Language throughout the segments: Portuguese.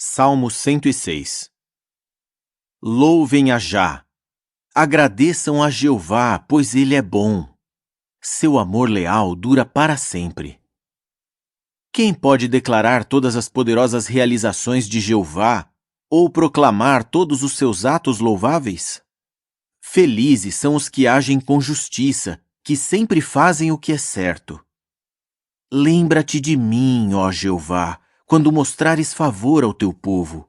Salmo 106. Louvem a Jah. Agradeçam a Jeová, pois ele é bom. Seu amor leal dura para sempre. Quem pode declarar todas as poderosas realizações de Jeová ou proclamar todos os seus atos louváveis? Felizes são os que agem com justiça, que sempre fazem o que é certo. Lembra-te de mim, ó Jeová, quando mostrares favor ao teu povo.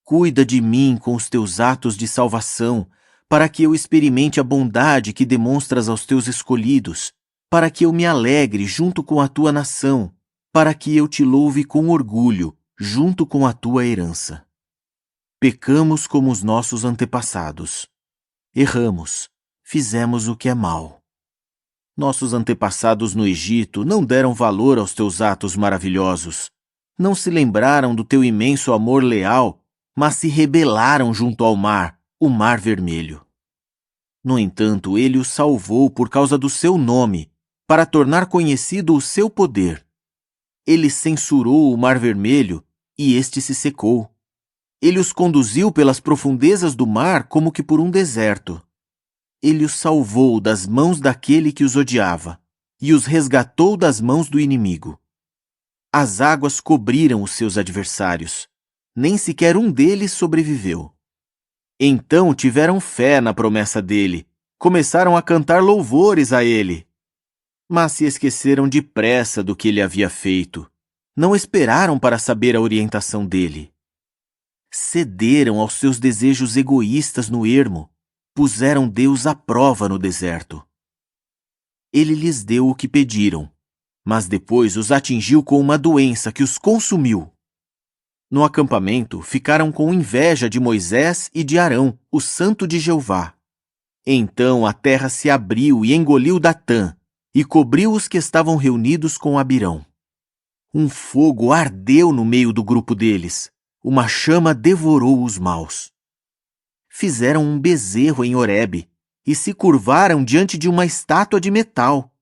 Cuida de mim com os teus atos de salvação, para que eu experimente a bondade que demonstras aos teus escolhidos, para que eu me alegre junto com a tua nação, para que eu te louve com orgulho, junto com a tua herança. Pecamos como os nossos antepassados. Erramos, fizemos o que é mal. Nossos antepassados no Egito não deram valor aos teus atos maravilhosos. Não se lembraram do teu imenso amor leal, mas se rebelaram junto ao mar, o Mar Vermelho. No entanto, ele os salvou por causa do seu nome, para tornar conhecido o seu poder. Ele censurou o Mar Vermelho, e este se secou. Ele os conduziu pelas profundezas do mar como que por um deserto. Ele os salvou das mãos daquele que os odiava, e os resgatou das mãos do inimigo. As águas cobriram os seus adversários. Nem sequer um deles sobreviveu. Então tiveram fé na promessa dele, começaram a cantar louvores a ele. Mas se esqueceram depressa do que ele havia feito. Não esperaram para saber a orientação dele. Cederam aos seus desejos egoístas no ermo, puseram Deus à prova no deserto. Ele lhes deu o que pediram, mas depois os atingiu com uma doença que os consumiu. No acampamento, ficaram com inveja de Moisés e de Arão, o santo de Jeová. Então a terra se abriu e engoliu Datã, e cobriu os que estavam reunidos com Abirão. Um fogo ardeu no meio do grupo deles, uma chama devorou os maus. Fizeram um bezerro em Horebe, e se curvaram diante de uma estátua de metal.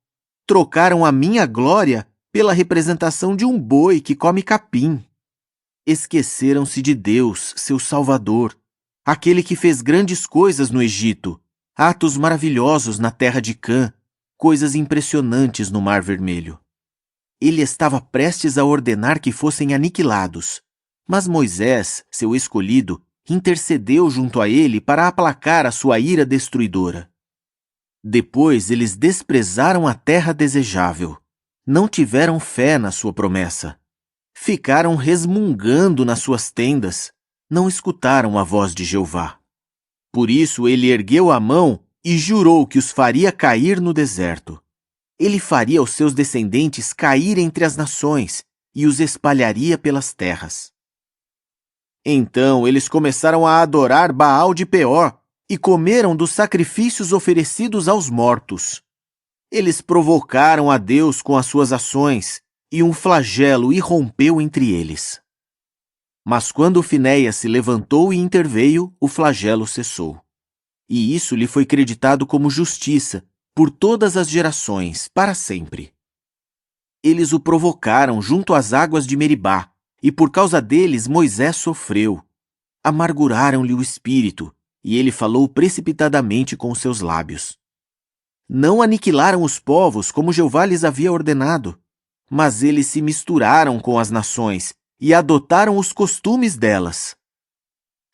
Trocaram a minha glória pela representação de um boi que come capim. Esqueceram-se de Deus, seu Salvador, aquele que fez grandes coisas no Egito, atos maravilhosos na terra de Cã, coisas impressionantes no Mar Vermelho. Ele estava prestes a ordenar que fossem aniquilados, mas Moisés, seu escolhido, intercedeu junto a ele para aplacar a sua ira destruidora. Depois eles desprezaram a terra desejável, não tiveram fé na sua promessa. Ficaram resmungando nas suas tendas, não escutaram a voz de Jeová. Por isso ele ergueu a mão e jurou que os faria cair no deserto. Ele faria os seus descendentes cair entre as nações e os espalharia pelas terras. Então eles começaram a adorar Baal de Peor e comeram dos sacrifícios oferecidos aos mortos. Eles provocaram a Deus com as suas ações, e um flagelo irrompeu entre eles. Mas quando Finéias se levantou e interveio, o flagelo cessou. E isso lhe foi creditado como justiça por todas as gerações, para sempre. Eles o provocaram junto às águas de Meribá, e por causa deles Moisés sofreu. Amarguraram-lhe o espírito, e ele falou precipitadamente com seus lábios. Não aniquilaram os povos como Jeová lhes havia ordenado, mas eles se misturaram com as nações e adotaram os costumes delas.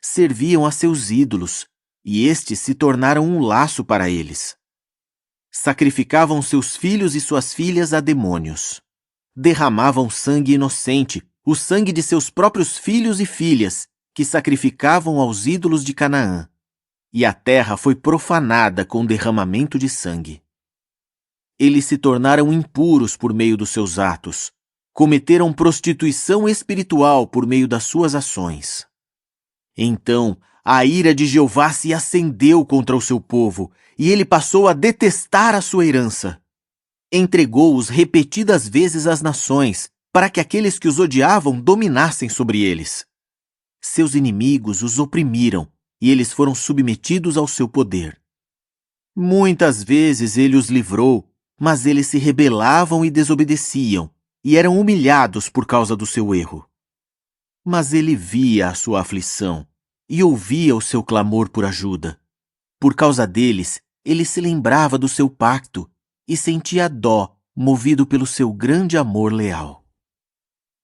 Serviam a seus ídolos, e estes se tornaram um laço para eles. Sacrificavam seus filhos e suas filhas a demônios. Derramavam sangue inocente, o sangue de seus próprios filhos e filhas, que sacrificavam aos ídolos de Canaã. E a terra foi profanada com derramamento de sangue. Eles se tornaram impuros por meio dos seus atos. Cometeram prostituição espiritual por meio das suas ações. Então, a ira de Jeová se acendeu contra o seu povo, e ele passou a detestar a sua herança. Entregou-os repetidas vezes às nações, para que aqueles que os odiavam dominassem sobre eles. Seus inimigos os oprimiram, e eles foram submetidos ao seu poder. Muitas vezes ele os livrou, mas eles se rebelavam e desobedeciam, e eram humilhados por causa do seu erro. Mas ele via a sua aflição e ouvia o seu clamor por ajuda. Por causa deles, ele se lembrava do seu pacto e sentia dó, movido pelo seu grande amor leal.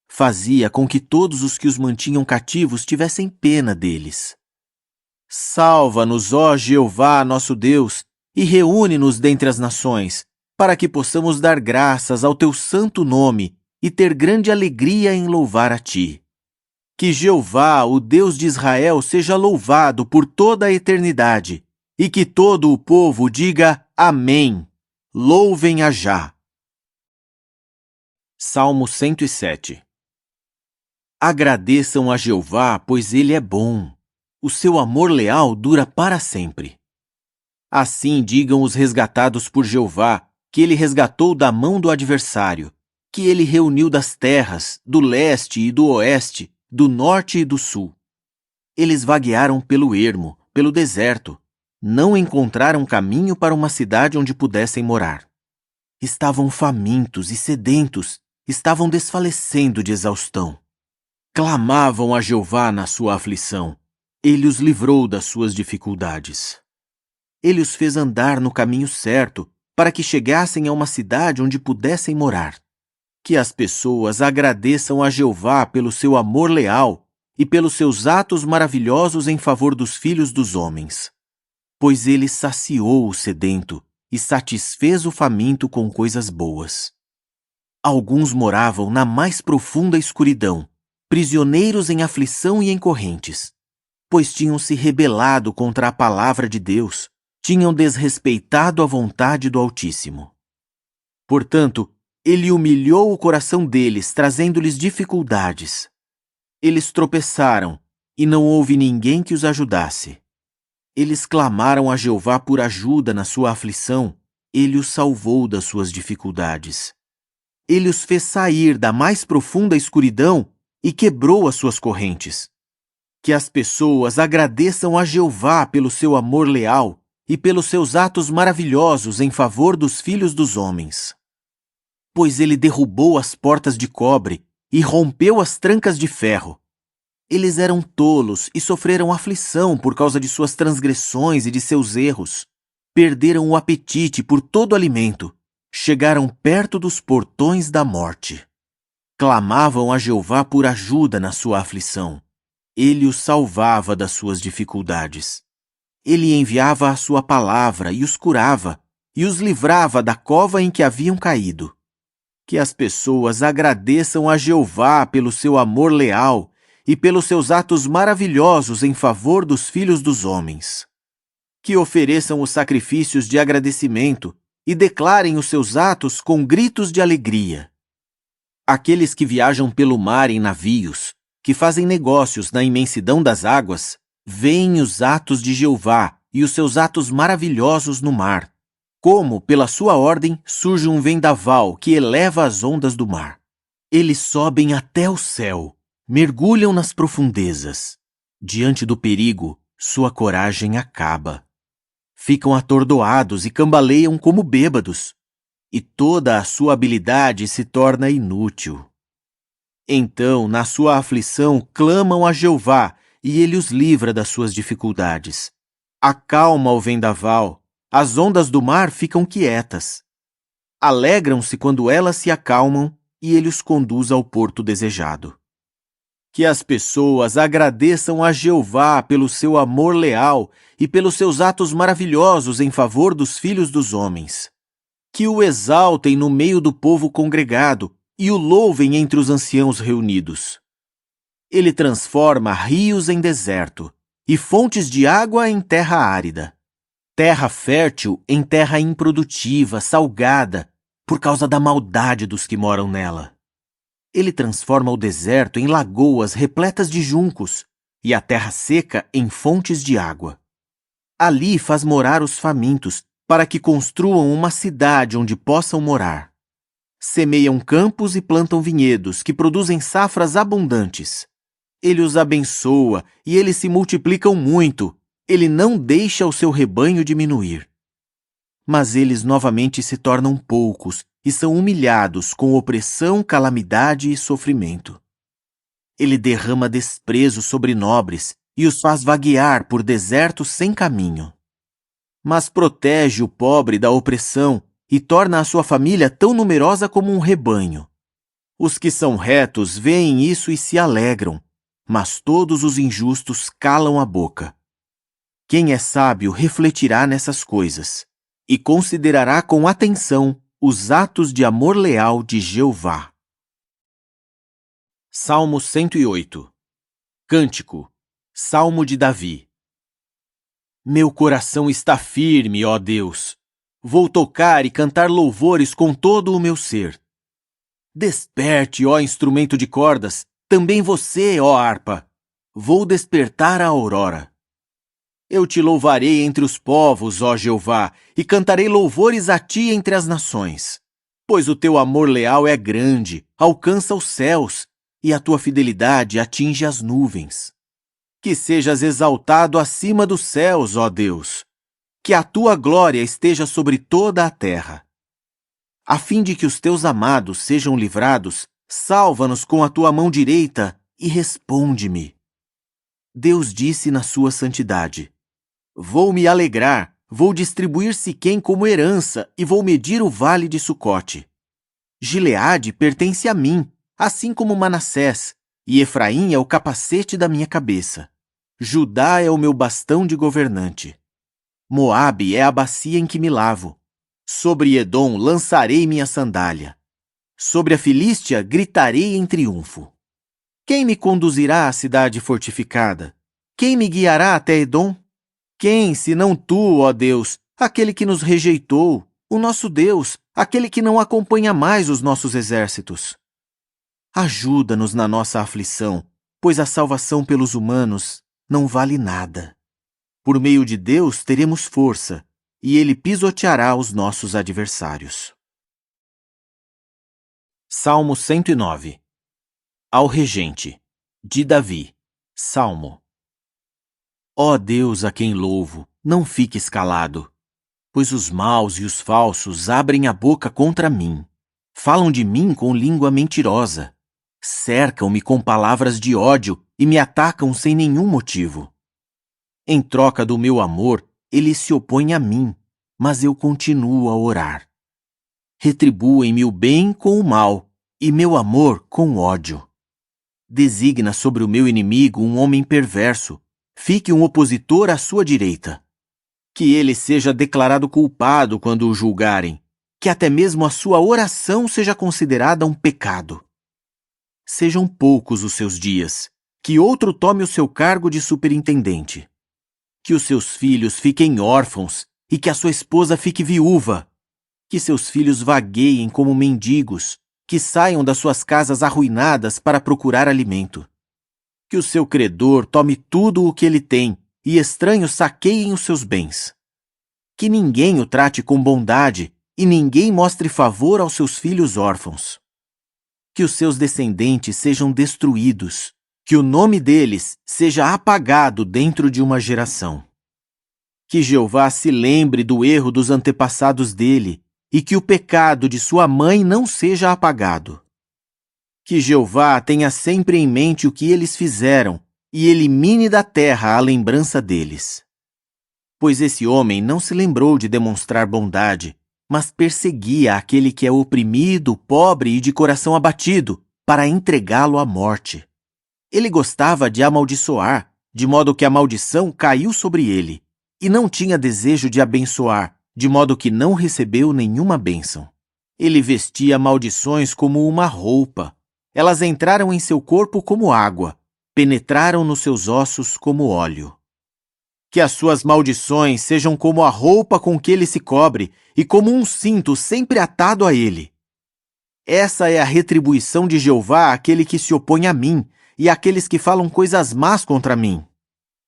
Fazia com que todos os que os mantinham cativos tivessem pena deles. Salva-nos, ó Jeová, nosso Deus, e reúne-nos dentre as nações, para que possamos dar graças ao teu santo nome e ter grande alegria em louvar a ti. Que Jeová, o Deus de Israel, seja louvado por toda a eternidade, e que todo o povo diga Amém. Louvem a Já. Salmo 107. Agradeçam a Jeová, pois ele é bom. O seu amor leal dura para sempre. Assim digam os resgatados por Jeová, que ele resgatou da mão do adversário, que ele reuniu das terras, do leste e do oeste, do norte e do sul. Eles vaguearam pelo ermo, pelo deserto. Não encontraram caminho para uma cidade onde pudessem morar. Estavam famintos e sedentos, estavam desfalecendo de exaustão. Clamavam a Jeová na sua aflição. Ele os livrou das suas dificuldades. Ele os fez andar no caminho certo, para que chegassem a uma cidade onde pudessem morar. Que as pessoas agradeçam a Jeová pelo seu amor leal e pelos seus atos maravilhosos em favor dos filhos dos homens. Pois ele saciou o sedento e satisfez o faminto com coisas boas. Alguns moravam na mais profunda escuridão, prisioneiros em aflição e em correntes, pois tinham se rebelado contra a palavra de Deus, tinham desrespeitado a vontade do Altíssimo. Portanto, ele humilhou o coração deles, trazendo-lhes dificuldades. Eles tropeçaram, e não houve ninguém que os ajudasse. Eles clamaram a Jeová por ajuda na sua aflição, ele os salvou das suas dificuldades. Ele os fez sair da mais profunda escuridão e quebrou as suas correntes. Que as pessoas agradeçam a Jeová pelo seu amor leal e pelos seus atos maravilhosos em favor dos filhos dos homens. Pois ele derrubou as portas de cobre e rompeu as trancas de ferro. Eles eram tolos e sofreram aflição por causa de suas transgressões e de seus erros. Perderam o apetite por todo alimento. Chegaram perto dos portões da morte. Clamavam a Jeová por ajuda na sua aflição. Ele os salvava das suas dificuldades. Ele enviava a sua palavra e os curava, e os livrava da cova em que haviam caído. Que as pessoas agradeçam a Jeová pelo seu amor leal e pelos seus atos maravilhosos em favor dos filhos dos homens. Que ofereçam os sacrifícios de agradecimento e declarem os seus atos com gritos de alegria. Aqueles que viajam pelo mar em navios, que fazem negócios na imensidão das águas, veem os atos de Jeová e os seus atos maravilhosos no mar. Como, pela sua ordem, surge um vendaval que eleva as ondas do mar. Eles sobem até o céu, mergulham nas profundezas. Diante do perigo, sua coragem acaba. Ficam atordoados e cambaleiam como bêbados, e toda a sua habilidade se torna inútil. Então, na sua aflição, clamam a Jeová, e ele os livra das suas dificuldades. Acalma o vendaval, as ondas do mar ficam quietas. Alegram-se quando elas se acalmam, e ele os conduz ao porto desejado. Que as pessoas agradeçam a Jeová pelo seu amor leal e pelos seus atos maravilhosos em favor dos filhos dos homens. Que o exaltem no meio do povo congregado e o louvem entre os anciãos reunidos. Ele transforma rios em deserto e fontes de água em terra árida. Terra fértil em terra improdutiva, salgada, por causa da maldade dos que moram nela. Ele transforma o deserto em lagoas repletas de juncos e a terra seca em fontes de água. Ali faz morar os famintos, para que construam uma cidade onde possam morar. Semeiam campos e plantam vinhedos, que produzem safras abundantes. Ele os abençoa e eles se multiplicam muito. Ele não deixa o seu rebanho diminuir. Mas eles novamente se tornam poucos e são humilhados com opressão, calamidade e sofrimento. Ele derrama desprezo sobre nobres e os faz vaguear por desertos sem caminho. Mas protege o pobre da opressão e torna a sua família tão numerosa como um rebanho. Os que são retos veem isso e se alegram, mas todos os injustos calam a boca. Quem é sábio refletirá nessas coisas e considerará com atenção os atos de amor leal de Jeová. Salmo 108. Cântico. Salmo de Davi. Meu coração está firme, ó Deus. Vou tocar e cantar louvores com todo o meu ser. Desperte, ó instrumento de cordas, também você, ó harpa. Vou despertar a aurora. Eu te louvarei entre os povos, ó Jeová, e cantarei louvores a ti entre as nações. Pois o teu amor leal é grande, alcança os céus, e a tua fidelidade atinge as nuvens. Que sejas exaltado acima dos céus, ó Deus. Que a tua glória esteja sobre toda a terra. A fim de que os teus amados sejam livrados, salva-nos com a tua mão direita e responde-me. Deus disse na sua santidade: Vou me alegrar, vou distribuir Siquém como herança e vou medir o vale de Sucote. Gileade pertence a mim, assim como Manassés, e Efraim é o capacete da minha cabeça. Judá é o meu bastão de governante. Moabe é a bacia em que me lavo. Sobre Edom lançarei minha sandália. Sobre a Filístia gritarei em triunfo. Quem me conduzirá à cidade fortificada? Quem me guiará até Edom? Quem, senão tu, ó Deus, aquele que nos rejeitou, o nosso Deus, aquele que não acompanha mais os nossos exércitos? Ajuda-nos na nossa aflição, pois a salvação pelos humanos não vale nada. Por meio de Deus teremos força, e Ele pisoteará os nossos adversários. Salmo 109. Ao regente, de Davi. Salmo. Ó Deus a quem louvo, não fiques calado, pois os maus e os falsos abrem a boca contra mim. Falam de mim com língua mentirosa. Cercam-me com palavras de ódio e me atacam sem nenhum motivo. Em troca do meu amor, eles se opõem a mim, mas eu continuo a orar. Retribuem-me o bem com o mal e meu amor com ódio. Designa sobre o meu inimigo um homem perverso. Fique um opositor à sua direita. Que ele seja declarado culpado quando o julgarem, que até mesmo a sua oração seja considerada um pecado. Sejam poucos os seus dias, que outro tome o seu cargo de superintendente. Que os seus filhos fiquem órfãos e que a sua esposa fique viúva. Que seus filhos vagueiem como mendigos, que saiam das suas casas arruinadas para procurar alimento. Que o seu credor tome tudo o que ele tem e estranhos saqueiem os seus bens. Que ninguém o trate com bondade e ninguém mostre favor aos seus filhos órfãos. Que os seus descendentes sejam destruídos, que o nome deles seja apagado dentro de uma geração. Que Jeová se lembre do erro dos antepassados dele e que o pecado de sua mãe não seja apagado. Que Jeová tenha sempre em mente o que eles fizeram e elimine da terra a lembrança deles. Pois esse homem não se lembrou de demonstrar bondade, mas perseguia aquele que é oprimido, pobre e de coração abatido, para entregá-lo à morte. Ele gostava de amaldiçoar, de modo que a maldição caiu sobre ele, e não tinha desejo de abençoar, de modo que não recebeu nenhuma bênção. Ele vestia maldições como uma roupa. Elas entraram em seu corpo como água, penetraram nos seus ossos como óleo. Que as suas maldições sejam como a roupa com que ele se cobre e como um cinto sempre atado a ele. Essa é a retribuição de Jeová àquele que se opõe a mim e àqueles que falam coisas más contra mim.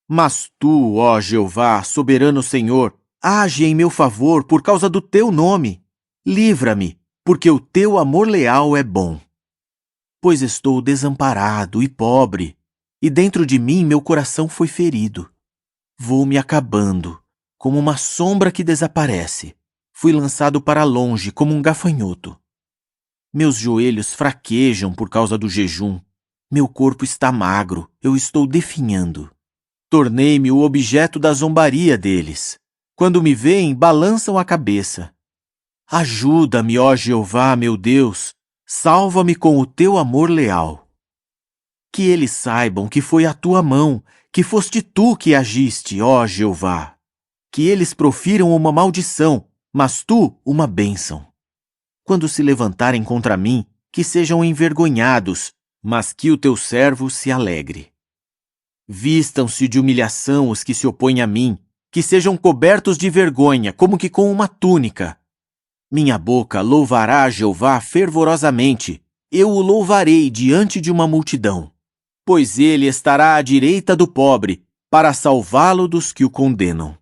Mas tu, ó Jeová, soberano Senhor, age em meu favor por causa do teu nome. Livra-me, porque o teu amor leal é bom. Pois estou desamparado e pobre, e dentro de mim meu coração foi ferido. Vou me acabando, como uma sombra que desaparece. Fui lançado para longe como um gafanhoto. Meus joelhos fraquejam por causa do jejum. Meu corpo está magro, eu estou definhando. Tornei-me o objeto da zombaria deles. Quando me veem, balançam a cabeça. Ajuda-me, ó Jeová, meu Deus, salva-me com o teu amor leal. Que eles saibam que foi a tua mão, que foste tu que agiste, ó Jeová. Que eles profiram uma maldição, mas tu uma bênção. Quando se levantarem contra mim, que sejam envergonhados, mas que o teu servo se alegre. Vistam-se de humilhação os que se opõem a mim, que sejam cobertos de vergonha, como que com uma túnica. Minha boca louvará a Jeová fervorosamente, eu o louvarei diante de uma multidão, pois ele estará à direita do pobre, para salvá-lo dos que o condenam.